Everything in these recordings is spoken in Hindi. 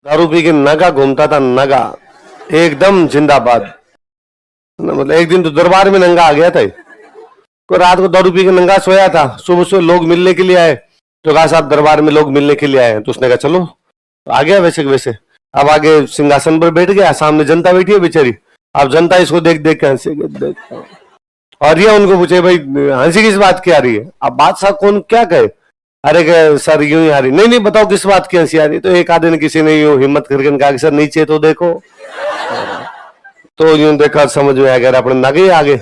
दारू पी के नगा घूमता था, नगा एकदम जिंदाबाद। मतलब एक दिन तो दरबार में नंगा आ गया था, को रात को दारू पी के नंगा सोया था, सुबह सुबह लोग मिलने के लिए आए तो कहा साहब दरबार में लोग मिलने के लिए आए हैं, तो उसने कहा चलो, तो आ गया वैसे के वैसे। अब आगे सिंहासन पर बैठ गया, सामने जनता बैठी है बेचारी। अब जनता इसको देख देख के हंसी, और ये उनको पूछे भाई हंसी किस बात की आ रही है। अब बादशाह कौन क्या कहे, अरे सर यूं ही आ रही, नहीं नहीं बताओ किस बात की हंसी आ रही। तो एक आधे ने किसी ने यूं हिम्मत करके कहा कि सर नीचे तो देखो, तो यूं देखा समझ में आ गया अपने नगे आगे।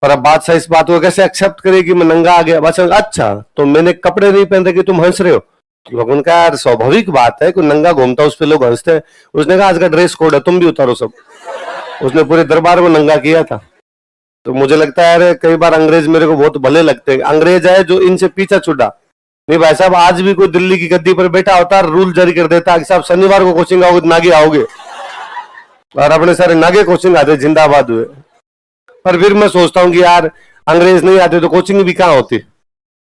पर अब बादशाह इस बात को कैसे एक्सेप्ट करे कि मैं नंगा आ गया। बादशाह अच्छा तो मैंने कपड़े नहीं पहनते कि तुम हंस रहे हो। तो लोगों ने कहा यार स्वाभाविक बात है, कोई नंगा घूमता उस पर लोग हंसते हैं। उसने कहा आज का ड्रेस कोड है, तुम भी उतारो सब। उसने पूरे दरबार में नंगा किया था। तो मुझे लगता है यार कई बार अंग्रेज मेरे को बहुत भले लगते हैं। अंग्रेज है जो इनसे पीछा छुड़ा नहीं भाई साहब। आज भी कोई दिल्ली की गद्दी पर बैठा होता है, रूल जारी कर देता कि साहब शनिवार को कोचिंग आओगे नागे आओगे, और अपने सारे नागे कोचिंग आते जिंदाबाद हुए। पर फिर मैं सोचता हूँ कि यार अंग्रेज नहीं आते तो कोचिंग भी कहाँ होती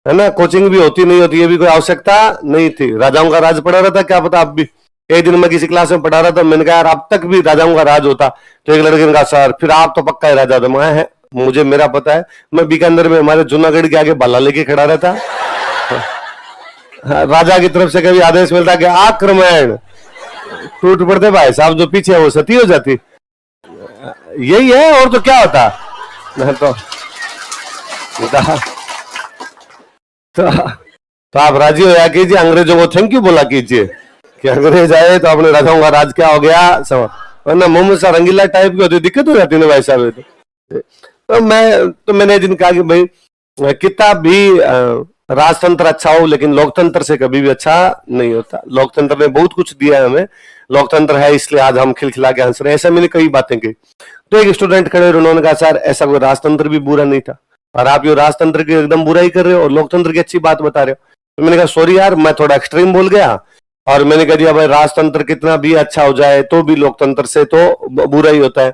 है ना, कोचिंग भी होती नहीं होती, ये भी कोई आवश्यकता नहीं थी। राजाओं का राज पड़ा रहता, क्या पता अब भी। एक दिन मैं किसी क्लास में पढ़ा रहा था, मैंने कहा यार अब तक भी राजाओं का राज होता। तो एक लड़के ने कहा सर फिर आप तो पक्का ही राजा था। मैं है मुझे मेरा पता है, मैं बीकानेर में हमारे जूनागढ़ के आगे भाला लेके खड़ा रहता। राजा की तरफ से कभी आदेश मिलता कि आक्रमण, टूट पड़ते भाई साहब, जो पीछे है वो सती हो जाती। यही है और तो क्या होता। तो आप राजी हो या कीजिए, अंग्रेजों को थैंक यू बोला कीजिए कि अंग्रेज आए तो अपने राजाओं का राज क्या हो गया सब। वरना मोहम्मद शाह रंगीला टाइप की होती दिक्कत हो जाती है भाई साहब। तो मैंने दिन कहा कि भाई कितना भी राजतंत्र अच्छा हो लेकिन लोकतंत्र से कभी भी अच्छा नहीं होता। लोकतंत्र ने बहुत कुछ दिया है हमें, लोकतंत्र है इसलिए आज हम खिलखिला के हंस रहे हैं। ऐसा मैंने कई बातें की। तो एक स्टूडेंट खड़े और उन्होंने कहा सर ऐसा कोई राजतंत्र भी बुरा नहीं था, और आप ये राजतंत्र की एकदम बुराई कर रहे हो और लोकतंत्र की अच्छी बात बता रहे हो। तो मैंने कहा सॉरी यार मैं थोड़ा एक्सट्रीम बोल गया, और मैंने कह दिया भाई राजतंत्र कितना भी अच्छा हो जाए तो भी लोकतंत्र से तो बुरा ही होता है।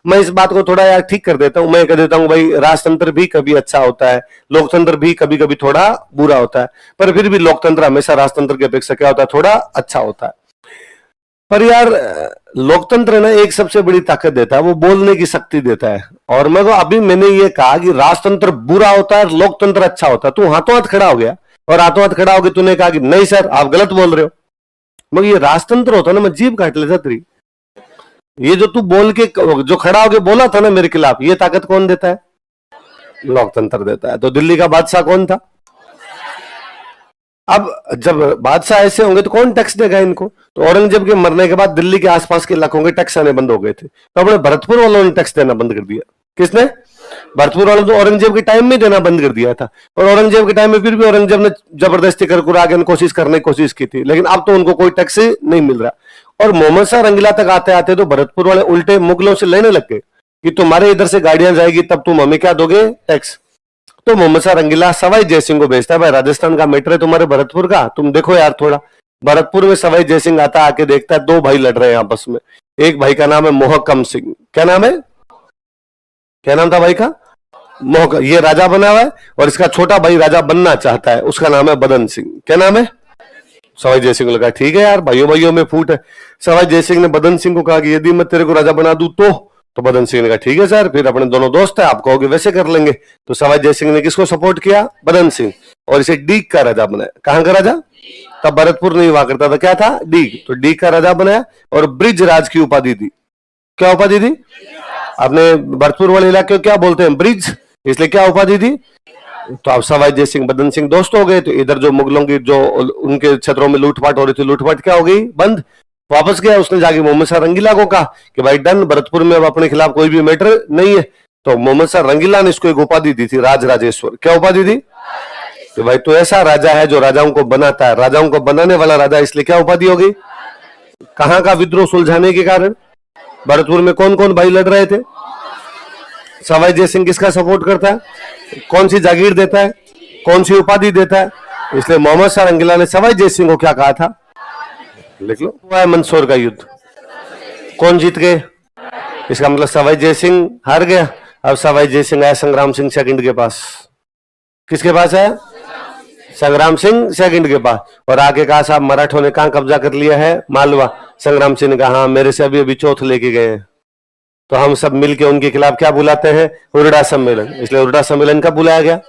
मैं इस बात को थोड़ा यार ठीक कर देता हूं, मैं कह देता हूं भाई राजतंत्र भी कभी अच्छा होता है, लोकतंत्र भी कभी कभी थोड़ा बुरा होता है, पर फिर भी लोकतंत्र हमेशा राजतंत्र की अपेक्षा क्या होता है, थोड़ा अच्छा होता है। पर यार लोकतंत्र ना एक सबसे बड़ी ताकत देता है, वो बोलने की शक्ति देता है। और मैं अभी मैंने ये कहा कि राजतंत्र बुरा होता है, लोकतंत्र अच्छा होता है, तू हाथों हाथ खड़ा हो गया, और हाथों हाथ खड़ा होकर तूने कहा कि नहीं सर आप गलत बोल रहे हो। मगर ये राजतंत्र होता ना, मैं जीभ काट लेता तेरी। ये जो तू बोल के जो खड़ा होके बोला था ना मेरे खिलाफ, ये ताकत कौन देता है, लोकतंत्र देता है। तो दिल्ली का बादशाह कौन था। अब जब बादशाह ऐसे होंगे तो कौन टैक्स देगा इनको। तो औरंगजेब के मरने के बाद दिल्ली के आसपास के इलाकों के टैक्स आने बंद हो गए थे, तो अपने भरतपुर वालों ने टैक्स देना बंद कर दिया। किसने, भरतपुर वालों तो औरंगजेब के टाइम में देना बंद कर दिया था। और औरंगजेब के टाइम में फिर भी औरंगजेब ने जबरदस्ती कर कुरा के कोशिश करने की कोशिश की थी, लेकिन अब तो उनको कोई टैक्स नहीं मिल रहा। और मोहम्मद शाह रंगीला तक आते आते तो भरतपुर वाले उल्टे मुगलों से लेने लग गए कि तुम्हारे इधर से गाड़ियां जाएगी तब तुम हमें क्या दोगे, टैक्स। तो मोहम्मद शाह रंगीला सवाई जयसिंह को भेजता है, भाई राजस्थान का मैटर है तुम्हारे भरतपुर का, तुम देखो यार थोड़ा। भरतपुर में सवाई जयसिंह आता आके देखता है दो भाई लड़ रहे हैं आपस में। एक भाई का नाम है मोहकम सिंह, क्या नाम है, क्या नाम था भाई का, मोहकम। ये राजा बना हुआ है, और इसका छोटा भाई राजा बनना चाहता है, उसका नाम है बदन सिंह। क्या नाम है, सवाई जयसिंह को लगा ठीक है यार भाइयों भाइयों में फूट है। सवाई जयसिंह ने बदन सिंह को कहा कि यदि मैं तेरे को राजा बना दूं तो बदन सिंह ने कहा ठीक है सर, फिर अपने दोनों दोस्त है, आप कहोगे वैसे कर लेंगे। तो सवाई जयसिंह ने किसको सपोर्ट किया, बदन सिंह, और इसे डीग का राजा बनाया। कहां का राजा, तब भरतपुर नहीं हुआ करता था, क्या था, डीग। तो डीग का राजा बनाया और ब्रिज राज की उपाधि दी। क्या उपाधि दी, अपने भरतपुर वाले इलाके को क्या बोलते हैं, ब्रिज, इसलिए क्या उपाधि दी। तो अब सवाई जयसिंह बदन सिंह दोस्त हो गए, तो इधर जो मुगलों की जो उनके क्षेत्रों में लूटपाट हो रही थी, लूटपाट क्या हो गई, बंद। वापस गया, उसने जाके मोहम्मद शाह रंगीला को कहा कि भाई डन, भरतपुर में अब अपने खिलाफ कोई भी मैटर नहीं है। तो मोहम्मद शाह रंगीला ने इसको एक उपाधि दी थी, राज राजेश्वर। क्या उपाधि दी, कि भाई तो ऐसा राजा है जो राजाओं को बनाता है, राजाओं को बनाने वाला राजा, इसलिए क्या उपाधि हो गई। कहां का विद्रोह सुलझाने के कारण, भरतपुर में कौन कौन भाई लड़ रहे थे, सवाई जयसिंह किसका सपोर्ट करता है, कौन सी जागीर देता है, कौन सी उपाधि देता है, इसलिए मोहम्मद शाह रंगीला ने सवाई जयसिंह को क्या कहा था, लिख लो, हुआ है मंदसौर का युद्ध, कौन जीत गए, इसका मतलब सवाई जयसिंह हार गया। अब सवाई जयसिंह आया संग्राम सिंह सेकंड के पास, किसके पास है, संग्राम सिंह सेकंड के पास, और आगे कहा साहब मराठों ने कहां कब्जा कर लिया है, मालवा। संग्राम सिंह ने कहा हाँ मेरे से अभी अभी चौथ लेके गए हैं। तो हम सब मिलके उनके खिलाफ क्या बुलाते हैं, हुरडा सम्मेलन। इसलिए हुरडा सम्मेलन कब बुलाया गया?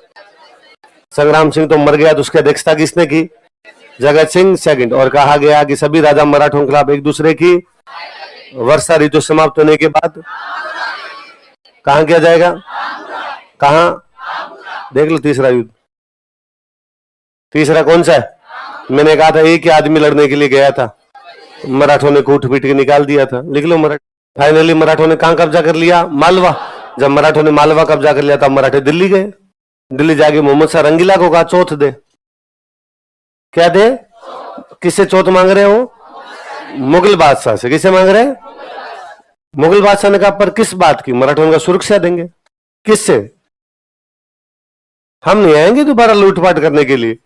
संग्राम सिंह तो मर गया, तो उसकी अध्यक्षता किसने की? जगत सिंह सेकंड। और कहा गया कि सभी राजा मराठों के खिलाफ एक दूसरे की वर्षा ऋतु समाप्त होने के बाद कहां किया जाएगा? कहां? देख लो तीसरा युद्ध। तीसरा कौन सा है? मैंने कहा था एक ही आदमी लड़ने के लिए गया था, मराठों ने कूट पीट के निकाल दिया था। लिख लो मराठा। फाइनली मराठों ने कहां कब्जा कर लिया? मालवा। जब मराठों ने मालवा कब्जा कर लिया तब मराठे दिल्ली गए। दिल्ली जाके मोहम्मद शाह रंगीला को कहा चौथ दे। क्या दे? किससे चौथ मांग रहे हो? मुगल बादशाह से। किसे मांग रहे हैं? मुगल बादशाह ने कहा पर किस बात की? मराठों का सुरक्षा देंगे। किससे? हम नहीं आएंगे दोबारा लूटपाट करने के लिए।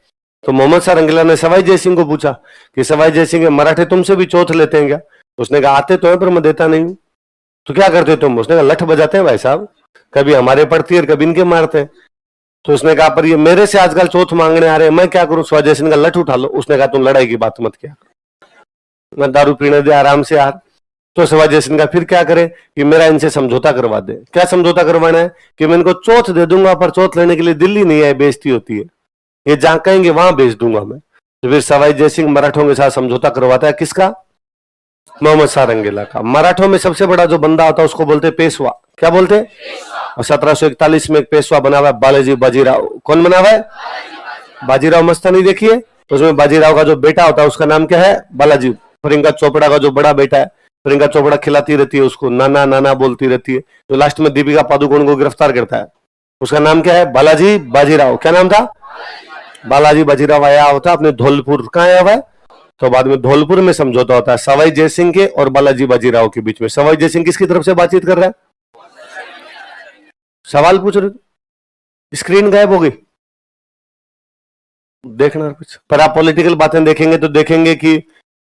तो मोहम्मद शाह रंगीला ने सवाई जय सिंह को पूछा कि सवाई जय सिंह मराठे तुमसे भी चौथ लेते हैं क्या? उसने कहा आते तो है पर मैं देता नहीं हूं। तो क्या करते तुम? उसने कहा लठ बजाते हैं भाई साहब, कभी हमारे पड़ती है कभी इनके मारते हैं। तो उसने कहा पर ये मेरे से आजकल चौथ मांगने आ रहे हैं, मैं क्या करूं? सवाई जय सिंह का लठ उठा लो। उसने कहा तुम लड़ाई की बात मत किया, मैं दारू पीने दे आराम से यार। तो सवाई जय सिंह का फिर क्या करे कि मेरा इनसे समझौता करवा दे। क्या समझौता करवाना है? कि मैं इनको चौथ दे दूंगा पर चौथ लेने के लिए दिल्ली नहीं है, बेइज्जती होती है, ये जहां कहेंगे वहां भेज दूंगा मैं। तो फिर सवाई जय सिंह मराठों के साथ समझौता करवाता है। किसका? मोहम्मद शाह रंगीला का। मराठों में सबसे बड़ा जो बंदा होता है उसको बोलते पेशवा। क्या बोलते? और 1741 में एक पेशवा बना हुआ है बालाजी बाजीराव। कौन बना हुआ है? बाजीराव मस्तानी देखिए, उसमें बाजीराव का जो बेटा होता है उसका नाम क्या है? बालाजी। प्रियंका चोपड़ा का जो बड़ा बेटा है, प्रियंका चोपड़ा खिलाती रहती है उसको, नाना नाना बोलती रहती है। जो लास्ट में दीपिका पादुकोण को गिरफ्तार करता है उसका नाम क्या है? बालाजी बाजीराव। क्या नाम था? बालाजी बाजीराव आया होता अपने धौलपुर। कहाँ आया हुआ है? तो बाद में धौलपुर में समझौता होता है सवाई जय सिंह के और बालाजी बाजीराव के बीच में। सवाई जय सिंह किसकी तरफ से बातचीत कर रहा है? सवाल पूछ रहे, स्क्रीन गायब हो गई, देखना कुछ। पर आप पॉलिटिकल बातें देखेंगे तो देखेंगे कि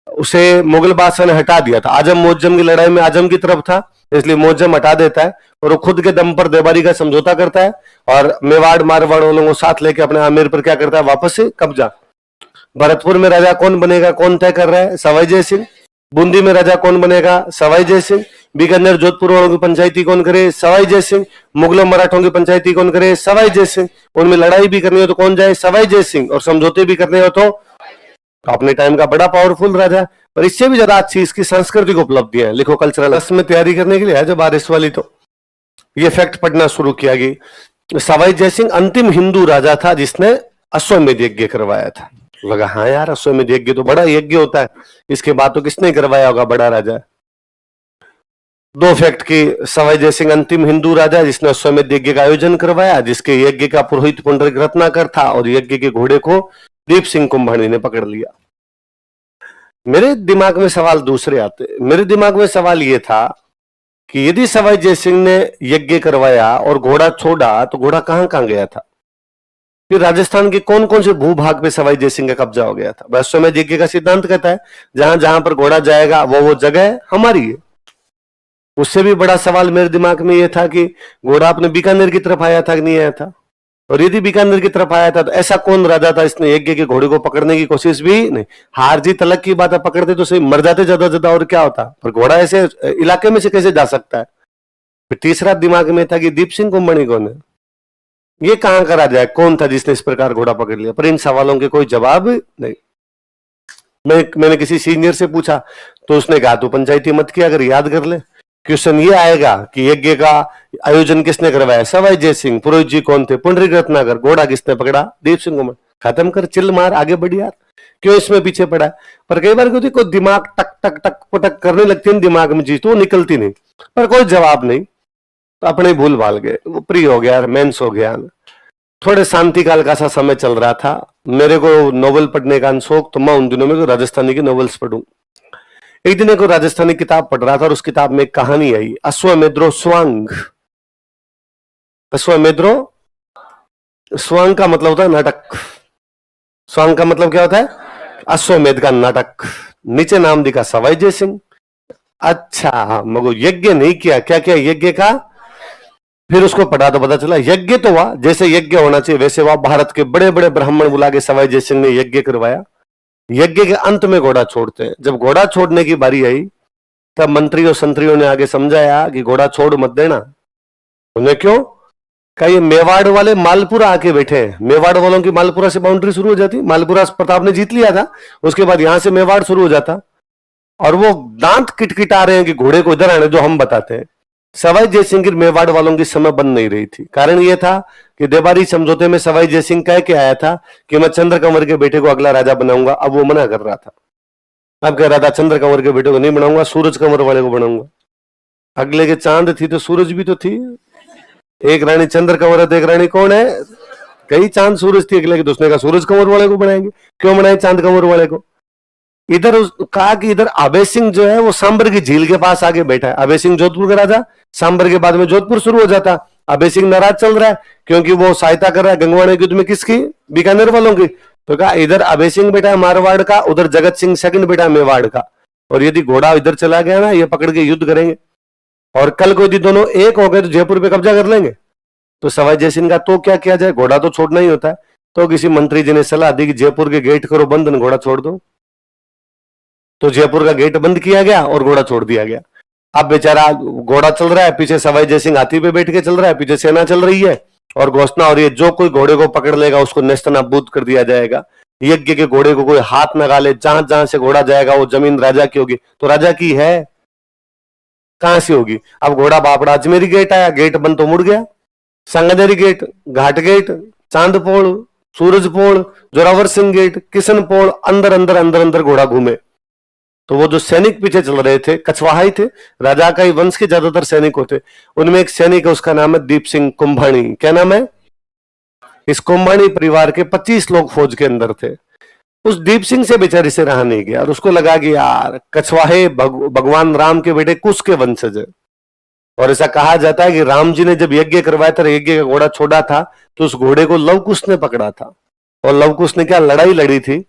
उसे मुगल बादशाह ने हटा दिया था। आजम मोहज्जम की लड़ाई में आजम की तरफ था, इसलिए मोहज्जम हटा देता है और वो खुद के दम पर देवारी का समझौता करता है और मेवाड़ मारवाड़ वालों को साथ लेके अपने आमेर पर क्या करता है? वापस से कब्जा। भरतपुर में राजा कौन बनेगा कौन तय कर रहा है? सवाई जय सिंह। बूंदी में राजा कौन बनेगा? सवाई जय सिंह। बीकानेर जोधपुर वालों की पंचायती कौन करे? सवाई जय सिंह। मुगलों मराठों की पंचायती कौन करे? सवाई जय सिंह। उनमें लड़ाई भी करनी हो तो कौन जाए? सवाई जय सिंह। और समझौते भी करने हो तो अपने टाइम का बड़ा पावरफुल राजा। पर इससे भी ज्यादा अच्छी इसकी सांस्कृतिक उपलब्धियां लिखो कल्चरल में तैयारी करने के लिए है जब आरएस वाली, तो ये फैक्ट पढ़ना शुरू किया कि सवाई जय सिंह अंतिम हिंदू राजा था जिसने अश्वमेध यज्ञ करवाया था। लगा हाँ यार अश्वमेध यज्ञ तो बड़ा यज्ञ होता है, इसके बाद तो किसने करवाया होगा? बड़ा राजा। दो फैक्ट की सवाई जय सिंह अंतिम हिंदू राजा जिसने अश्वमेध यज्ञ का आयोजन करवाया, जिसके यज्ञ का पुरोहित पुंडरीक रत्नाकर था और यज्ञ के घोड़े को दीप सिंह कुंभानी ने पकड़ लिया। मेरे दिमाग में सवाल दूसरे आते। मेरे दिमाग में सवाल यह था कि यदि सवाई जय सिंह ने यज्ञ करवाया और घोड़ा छोड़ा तो घोड़ा कहां कहां गया था? फिर राजस्थान के कौन कौन से भूभाग पे सवाई जय सिंह का कब्जा हो गया था? अश्वमेध यज्ञ का सिद्धांत कहता है जहां जहां पर घोड़ा जाएगा वो जगह हमारी है। उससे भी बड़ा सवाल मेरे दिमाग में यह था कि घोड़ा अपने बीकानेर की तरफ आया था कि नहीं आया था? और यदि बीकानेर की तरफ आया था तो ऐसा कौन राजा था इसने यज्ञ के घोड़े को पकड़ने की कोशिश भी नहीं? हार जीत अलग की बात है, पकड़ते तो सही, मर जाते ज्यादा ज्यादा और क्या होता, पर घोड़ा ऐसे इलाके में से कैसे जा सकता है? फिर तीसरा दिमाग में था कि दीप सिंह कुंभानी कौन है? ये कहां का राजा है? कौन था जिसने इस प्रकार घोड़ा पकड़ लिया? पर इन सवालों के कोई जवाब नहीं। मैंने किसी सीनियर से पूछा तो उसने कहा तू पंचायती मत किया अगर याद कर ले, क्वेश्चन ये आएगा कि यज्ञ का आयोजन किसने करवाया? सवाई जय सिंह। पुरोहित जी कौन थे? पुंडरीक रत्नाकर। घोड़ा किसने पकड़ा? दीप सिंह कुंभानी। खत्म कर, चिल मार, आगे बढ़ यार, क्यों इसमें पीछे पड़ा है? पर कई बार क्योंकि कोई दिमाग टक टक टक पटक करने लगती है दिमाग में चीज तो वो निकलती नहीं, पर कोई जवाब नहीं, तो अपने भूल भाल गए। वो प्री हो गया, मेंस हो गया। थोड़े शांति काल का सा समय चल रहा था, मेरे को नोवेल पढ़ने का शौक, तो मैं उन दिनों में राजस्थानी की नॉवेल्स पढ़ूं। एक दिन को राजस्थानी किताब पढ़ रहा था और उस किताब में एक कहानी आई, अश्वमेध्रो स्वांग। अश्वमेध्रो स्वांग का मतलब होता है नाटक। स्वांग का मतलब क्या होता है? अश्वमेध का नाटक। नीचे नाम दिखा सवाई जय सिंह। अच्छा मगो यज्ञ नहीं किया, क्या किया? यज्ञ का फिर उसको पढ़ा तो पता चला यज्ञ तो हुआ, जैसे यज्ञ होना चाहिए वैसे हुआ। भारत के बड़े बड़े ब्राह्मण बुला के सवाई जय सिंह ने यज्ञ करवाया। यज्ञ के अंत में घोड़ा छोड़ते हैं। जब घोड़ा छोड़ने की बारी आई तब मंत्री और संतरियों ने आगे समझाया कि घोड़ा छोड़ मत देना। उन्हें क्यों? क्या ये मेवाड़ वाले मालपुरा आके बैठे हैं। मेवाड़ वालों की मालपुरा से बाउंड्री शुरू हो जाती। मालपुरा प्रताप ने जीत लिया था, उसके बाद यहां से मेवाड़ शुरू हो जाता। और वो दांत किटकिटा रहे हैं कि घोड़े को इधर आने जो हम बताते हैं। सवाई जयसिंह की मेवाड़ वालों की समय बन नहीं रही थी। कारण यह था कि देबारी समझौते में सवाई जयसिंह कह के आया था कि मैं चंद्र कंवर के बेटे को अगला राजा बनाऊंगा। अब वो मना कर रहा था। अब कह रहा था चंद्र कंवर के बेटे को नहीं बनाऊंगा, सूरज कंवर वाले को बनाऊंगा। अगले के चांद थी तो सूरज भी तो थी। एक रानी चंद्र कंवर है तो एक रानी कौन है? कई चांद सूरज थी अगले के। दूसरे का सूरज कंवर वाले को बनाएंगे। क्यों बनाए चांद कंवर वाले को? इधर कहा कि इधर अभय सिंह जो है वो सांबर की झील के पास आके बैठा है। अभय सिंह जोधपुर का राजा, सांबर के बाद में जोधपुर शुरू हो जाता। अभय सिंह नाराज चल रहा है क्योंकि वो सहायता कर रहा है गंगवाड़े युद्ध में किसकी? बीकानेर वालों की। तो कहा इधर अभय सिंह बैठा है मारवाड़ का, उधर जगत सिंह सेकंड बैठा है मेवाड़ का। और यदि घोड़ा इधर चला गया ना, ये पकड़ के युद्ध करेंगे। और कल को यदि दोनों एक हो गए तो जयपुर पे कब्जा कर लेंगे। तो सवाई जयसिंह का तो क्या किया जाए, घोड़ा तो छोड़ना ही होता है। तो किसी मंत्री जी ने सलाह दी कि जयपुर के गेट करो बंद, घोड़ा छोड़ दो। तो जयपुर का गेट बंद किया गया और घोड़ा छोड़ दिया गया। अब बेचारा घोड़ा चल रहा है, पीछे सवाई जयसिंह हाथी पे बैठ के चल रहा है, पीछे सेना चल रही है और घोषणा हो रही है जो कोई घोड़े को पकड़ लेगा उसको नेस्तनाबूद कर दिया जाएगा। यज्ञ के घोड़े को कोई हाथ न गाले, जहां जहां से घोड़ा जाएगा वो जमीन राजा की होगी। तो राजा की है कहां से होगी? अब घोड़ा बापड़ा अजमेरी गेट आया, गेट बंद तो मुड़ गया। संगदेरी गेट, घाट गेट, चांदपोल, सूरजपोल, जोरावर सिंह गेट, किशनपोल, अंदर अंदर अंदर अंदर घोड़ा घूमे। तो वो जो सैनिक पीछे चल रहे थे कछवाहा ही थे, राजा का ही वंश के ज्यादातर सैनिक होते। उनमें एक सैनिक है, उसका नाम है दीप सिंह कुंभाणी। क्या नाम है? इस कुंभाणी परिवार के 25 लोग फौज के अंदर थे। उस दीप सिंह से बेचारी से रहा नहीं गया और उसको लगा कि यार कछवाहे भगवान राम के बेटे कुश के वंशज है। और ऐसा कहा जाता है कि राम जी ने जब यज्ञ करवाया था, यज्ञ का घोड़ा छोड़ा था, तो उस घोड़े को लव कुश ने पकड़ा था। और लव कुश ने क्या लड़ाई लड़ी थी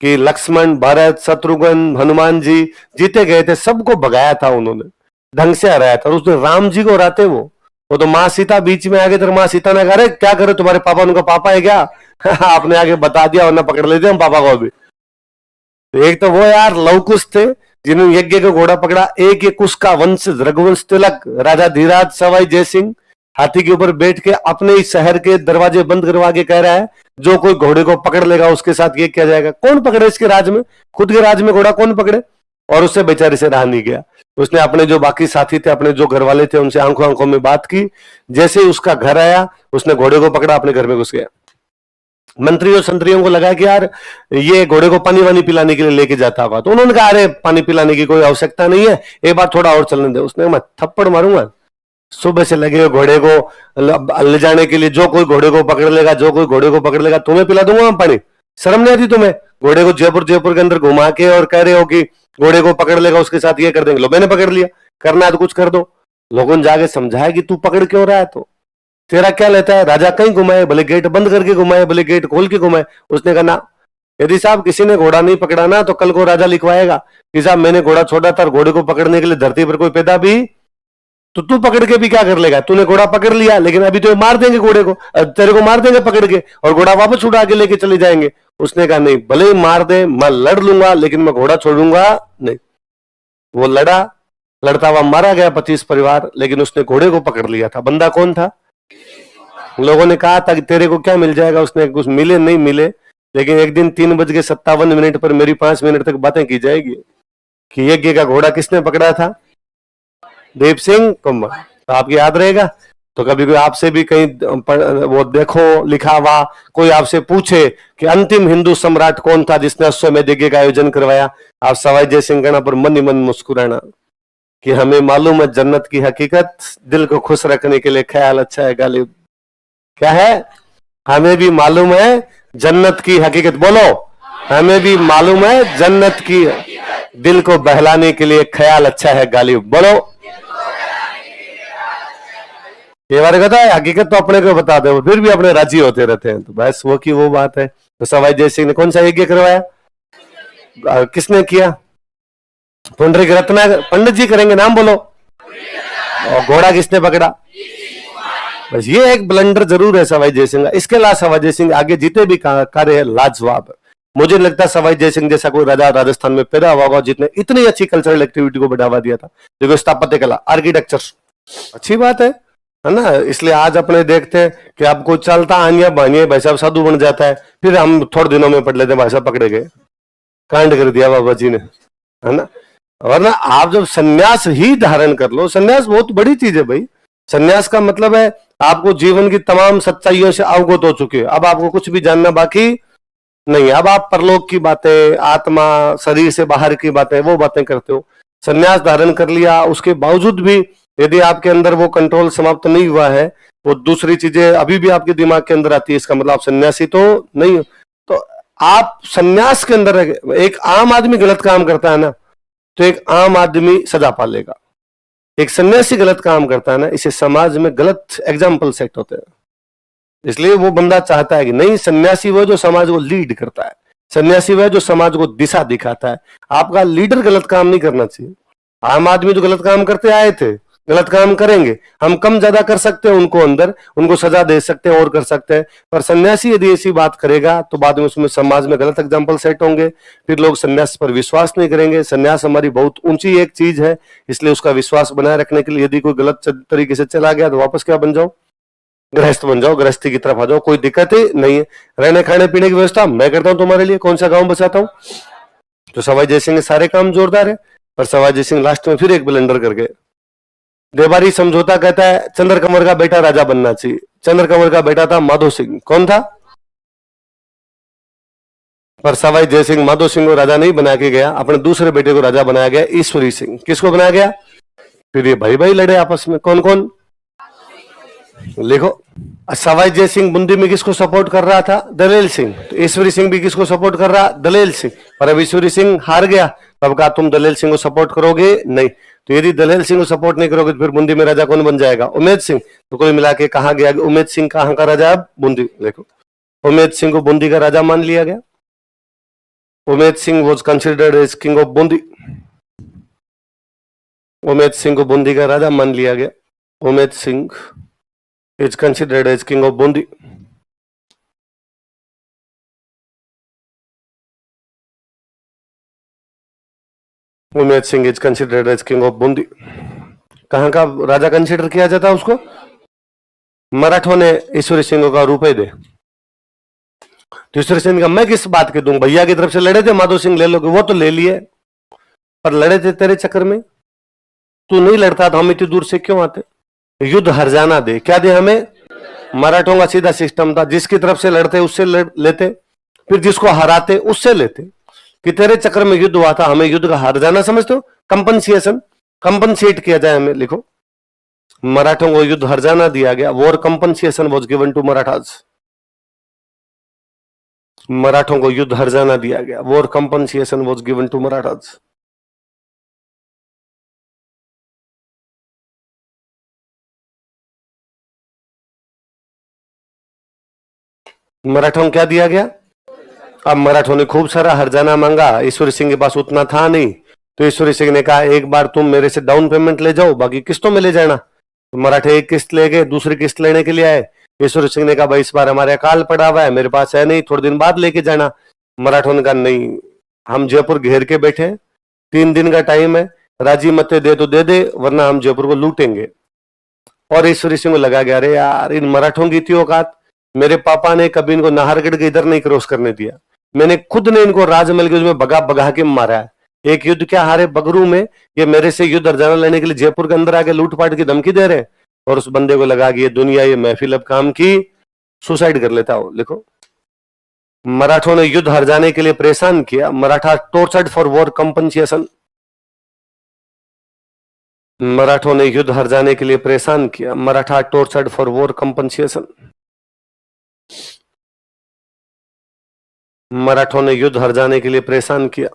कि लक्ष्मण, भरत, शत्रुघ्न, हनुमान जी जीते गए थे, सबको भगाया था उन्होंने, ढंग से हराया था। उसने राम जी को हराते वो तो माँ सीता बीच में आगे, तो माँ सीता ने कहा क्या करे तुम्हारे पापा? उनका पापा है क्या? आपने आगे बता दिया वरना पकड़ लेते हम पापा को अभी। तो एक तो वो यार लवकुश थे जिन्होंने यज्ञ का घोड़ा पकड़ा। एक ये कुश का वंश रघुवंश तिलक राजा धीराज सवाई जयसिंह हाथी के ऊपर बैठ के अपने ही शहर के दरवाजे बंद करवा के कह रहा है जो कोई घोड़े को पकड़ लेगा उसके साथ ये किया जाएगा। कौन पकड़े इसके राज में? खुद के राज में घोड़ा कौन पकड़े? और उससे बेचारे से रहा नहीं गया। उसने अपने जो बाकी साथी थे, अपने जो घर वाले थे, उनसे आंखों आंखों में बात की। जैसे ही उसका घर आया उसने घोड़े को पकड़ा, अपने घर में घुस गया। मंत्री और संतरियों को लगा कि यार ये घोड़े को पानी वानी पिलाने के लिए लेके जाता होगा। तो उन्होंने कहा अरे पानी पिलाने की कोई आवश्यकता नहीं है, एक बार थोड़ा और चलने दे। उसने मैं थप्पड़ मारूंगा। सुबह से लगे हुए घोड़े को ले जाने के लिए, जो कोई घोड़े को पकड़ लेगा, जो कोई घोड़े को पकड़ लेगा तुम्हें पिला दूंगा मैं पानी। शर्म नहीं आती तुम्हें? घोड़े को जयपुर के अंदर घुमा के और कह रहे हो कि घोड़े को पकड़ लेगा उसके साथ ये कर देंगे। लो मैंने पकड़ लिया, करना है तो कुछ कर दो। लोगों ने जाके समझाया कि तू पकड़ क्यों रहा है, तो तेरा क्या लेता है? राजा कहीं घुमाए, भले गेट बंद करके घुमाए, भले गेट खोल के घुमाए। उसने कहा ना, यदि साहब किसी ने घोड़ा नहीं पकड़ा ना तो कल को राजा लिखवाएगा कि साहब मैंने घोड़ा छोड़ा था, घोड़े को पकड़ने के लिए धरती पर कोई पैदा भी, तो तू पकड़ के भी क्या कर लेगा? तूने घोड़ा पकड़ लिया लेकिन अभी तो मार देंगे घोड़े को, तेरे को मार देंगे पकड़ के और घोड़ा वापस उड़ा के लेके चले जाएंगे। उसने कहा नहीं, भले ही मार दे, मैं लड़ लूंगा लेकिन मैं घोड़ा छोड़ूंगा नहीं। वो लड़ा, लड़ता हुआ मारा गया 25 परिवार, लेकिन उसने घोड़े को पकड़ लिया था। बंदा कौन था? लोगों ने कहा था कि तेरे को क्या मिल जाएगा। उसने कुछ मिले नहीं मिले, लेकिन एक दिन 3:57 पर मेरी 5 मिनट तक बातें की जाएगी कि यज्ञ का घोड़ा किसने पकड़ा था? दीप सिंह कुंभा। तो आपको याद रहेगा। तो कभी कोई आपसे भी कहीं वो देखो लिखा हुआ, कोई आपसे पूछे कि अंतिम हिंदू सम्राट कौन था जिसने अश्वमेध यज्ञ का आयोजन करवाया, आप सवाई जय सिंह गणा पर मन ही मन मुस्कुराना कि हमें मालूम है जन्नत की हकीकत, दिल को खुश रखने के लिए ख्याल अच्छा है गालिब। क्या है? हमें भी मालूम है जन्नत की हकीकत। बोलो, हमें भी मालूम है जन्नत की, दिल को बहलाने के लिए ख्याल अच्छा है गालिब। बोलो, ये बारे कहता है हकीकत तो अपने को बता दो, फिर भी अपने राजी होते रहते हैं। तो बस वो की वो बात है। तो सवाई जय सिंह ने कौन सा यज्ञ करवाया? किसने किया? पुंडरीक रत्नाकर पंडित जी करेंगे, नाम बोलो। और घोड़ा किसने पकड़ा? बस ये एक ब्लंडर जरूर है सवाई जयसिंह का। इसके अलावा सवाई जयसिंह आगे जितने भी कार्य है लाजवाब है। मुझे नहीं लगता सवाई जयसिंह जैसा कोई राजा राजस्थान में पैदा हुआ होगा जितने इतनी अच्छी कल्चरल एक्टिविटी को बढ़ावा दिया था। देखो स्थापत्य कला, आर्किटेक्चर, अच्छी बात है ना। इसलिए आज अपने देखते हैं कि आपको चलता आनिया बानिया भाई साहब साधु बन जाता है, फिर हम थोड़े दिनों में पढ़ लेते हैं भाई साहब पकड़े गए, कांड कर दिया बाबा जी ने, है ना। वरना आप जब सन्यास ही धारण कर लो, सन्यास बहुत बड़ी चीज है भाई। सन्यास का मतलब है आपको जीवन की तमाम सच्चाइयों से अवगत हो चुके हो, अब आपको कुछ भी जानना बाकी नहीं। अब आप परलोक की बातें, आत्मा, शरीर से बाहर की बातें, वो बातें करते हो। सन्यास धारण कर लिया उसके बावजूद भी यदि आपके अंदर वो कंट्रोल समाप्त नहीं हुआ है, वो दूसरी चीजें अभी भी आपके दिमाग के अंदर आती है, इसका मतलब आप सन्यासी तो नहीं हो। तो आप सन्यास के अंदर एक आम आदमी गलत काम करता है ना, तो एक आम आदमी सजा पालेगा। एक सन्यासी गलत काम करता है ना, इसे समाज में गलत एग्जाम्पल सेट होते हैं। इसलिए वो बंदा चाहता है कि नहीं, सन्यासी वो जो समाज को लीड करता है, सन्यासी वह जो समाज को दिशा दिखाता है। आपका लीडर गलत काम नहीं करना चाहिए। आम आदमी तो गलत काम करते आए थे, गलत काम करेंगे, हम कम ज्यादा कर सकते हैं उनको, अंदर उनको सजा दे सकते हैं और कर सकते हैं। पर सन्यासी यदि ऐसी बात करेगा तो बाद में उसमें समाज में गलत एग्जाम्पल सेट होंगे, फिर लोग सन्यास पर विश्वास नहीं करेंगे। सन्यास हमारी बहुत ऊंची एक चीज है, इसलिए उसका विश्वास बनाए रखने के लिए यदि कोई गलत तरीके से चला गया तो वापस क्या बन जाओ, गृहस्थ बन जाओ, गृहस्थी की तरफ आ जाओ, कोई दिक्कत ही नहीं है। रहने खाने पीने की व्यवस्था मैं करता हूं तुम्हारे लिए, कौन सा गांव बचाता हूं। तो सवाई जयसिंह के सारे काम जोरदार है, पर सवाई जयसिंह लास्ट में फिर एक ब्लंडर कर गए। देवारी समझौता कहता है चंद्र कंवर का बेटा राजा बनना चाहिए। चंद्र कंवर का बेटा था माधो सिंह, कौन था, पर सवाई जयसिंह माधो सिंह को राजा नहीं बना के गया, अपने दूसरे बेटे को राजा बनाया गया, ईश्वरी सिंह। किसको बनाया गया, फिर ये भाई भाई लड़े आपस में, कौन कौन, लिखो। सवाई जय सिंह बूंदी में किसको सपोर्ट कर रहा था, दलेल सिंह। तो ईश्वरी सिंह भी किसको सपोर्ट कर रहा, दलेल सिंह। पर अब ईश्वरी सिंह हार गया, तब कहा तुम दलेल सिंह को सपोर्ट करोगे नहीं। तो यदि दलेल सिंह को सपोर्ट नहीं करोगे तो फिर बूंदी में राजा कौन बन जाएगा, उमेद सिंह। तो कोई मिला के कहा गया उमेद सिंह कहां का राजा, अब बूंदी। देखो, उमेद सिंह को बूंदी का राजा मान लिया गया। Umed Singh was considered as king of Bundi. Umed Singh को बूंदी का राजा मान लिया गया। Umed Singh is considered as king of Bundi. Umed Singh is considered as king of Bundi. कहां का राजा कंसिडर किया जाता है उसको, मराठों ने ईश्वरी सिंह का रुपए दे। तो ईश्वरी सिंह का मैं किस बात के दूं, भैया की तरफ से लड़े थे, माधो सिंह ले लोगे, वो तो ले लिए, पर लड़े थे तेरे चक्कर में। तू नहीं लड़ता तो हम इतनी दूर से क्यों आते। युद्ध हर जाना दे, क्या दे हमें, मराठों का सीधा सिस्टम था, जिसकी तरफ से लड़ते उससे लेते, फिर जिसको हराते उससे लेते। कि तेरे चक्कर में युद्ध हुआ था, हमें युद्ध का हार जाना समझते हो, कंपनसिएशन, कंपनसेट किया जाए हमें। लिखो, मराठों को युद्ध हर जाना दिया गया, war compensation was given to Marathas. मराठों को युद्ध हर जाना दिया गया, war compensation was given to Marathas. मराठों को क्या दिया गया, अब मराठों ने खूब सारा हरजाना मांगा, ईश्वरी सिंह के पास उतना था नहीं। तो ईश्वरी सिंह ने कहा एक बार तुम मेरे से डाउन पेमेंट ले जाओ, बाकी किस्तों में ले जाना। तो मराठे एक किस्त ले गए, दूसरी किस्त लेने के लिए आए। ईश्वरी सिंह ने कहा भाई इस बार हमारे अकाल पड़ा हुआ है, मेरे पास है नहीं, थोड़े दिन बाद लेके जाना। मराठों ने कहा नहीं, हम जयपुर घेर के बैठे, 3 दिन का टाइम है, राजी मते दे तो दे दे, वरना हम जयपुर को लूटेंगे। और ईश्वरी सिंह को लगा गया अरे यार इन मराठों की थी औकात, मेरे पापा ने कभी इनको नाहरगढ़ के इधर नहीं क्रॉस करने दिया, मैंने खुद ने इनको राजमहल के उसमें भगा भगा के मारा है। एक युद्ध क्या हारे बगरू में, ये मेरे से युद्ध हरजाना लेने के लिए जयपुर के अंदर आके लूटपाट की धमकी दे रहे हैं। और उस बंदे को लगा कि ये दुनिया, ये महफिल अब काम की, सुसाइड कर लेता हो। लिखो, मराठों ने युद्ध हर जाने के लिए परेशान किया, Maratha tortured for war compensation. मराठों ने युद्ध हर जाने के लिए परेशान किया, Maratha tortured for war compensation. मराठों ने युद्ध हर जाने के लिए परेशान किया,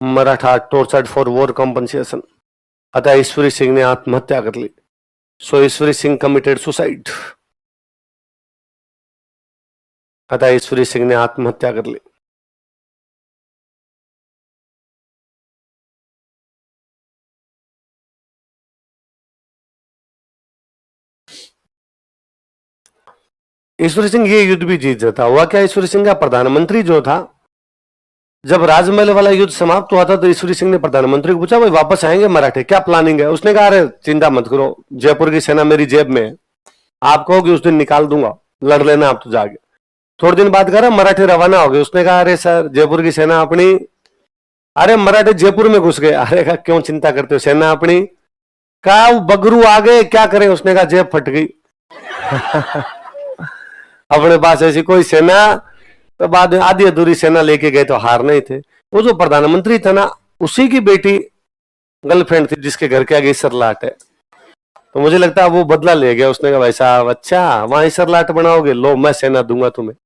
Maratha tortured for war compensation. अतः ईश्वरी सिंह ने आत्महत्या कर ली। सो ईश्वरी सिंह कमिटेड सुसाइड। अतः ईश्वरी सिंह ने आत्महत्या कर ली। ईश्वर सिंह ये युद्ध भी जीत जाता। हुआ क्या, ईश्वर सिंह का प्रधानमंत्री जो था, जब राजमहल वाला युद्ध समाप्त हुआ था तो ईश्वर सिंह ने प्रधानमंत्री को पूछा, भाई वापस आएंगे मराठे, क्या प्लानिंग है? उसने कहा, अरे चिंता मत करो, जयपुर की सेना मेरी जेब में है, आप कहोगे उस दिन निकाल दूंगा, लड़ लेना आप तो जाके। थोड़े दिन बाद कह मराठे रवाना हो गए। उसने कहा, अरे सर जयपुर की सेना अपनी। अरे मराठे जयपुर में घुस गए। अरे कहा क्यों चिंता करते हो, सेना अपनी। कहा बगरू आ गए, क्या करें? उसने कहा जेब फट गई। अपने पास ऐसी कोई सेना, तो बाद में आधी अधूरी सेना लेके गए तो हार नहीं थे। वो जो प्रधानमंत्री था ना, उसी की बेटी गर्लफ्रेंड थी जिसके घर के आगे इसरलाट है। तो मुझे लगता है वो बदला ले गया। उसने कहा भाई साहब अच्छा वहां इसरलाट बनाओगे, लो मैं सेना दूंगा तुम्हें।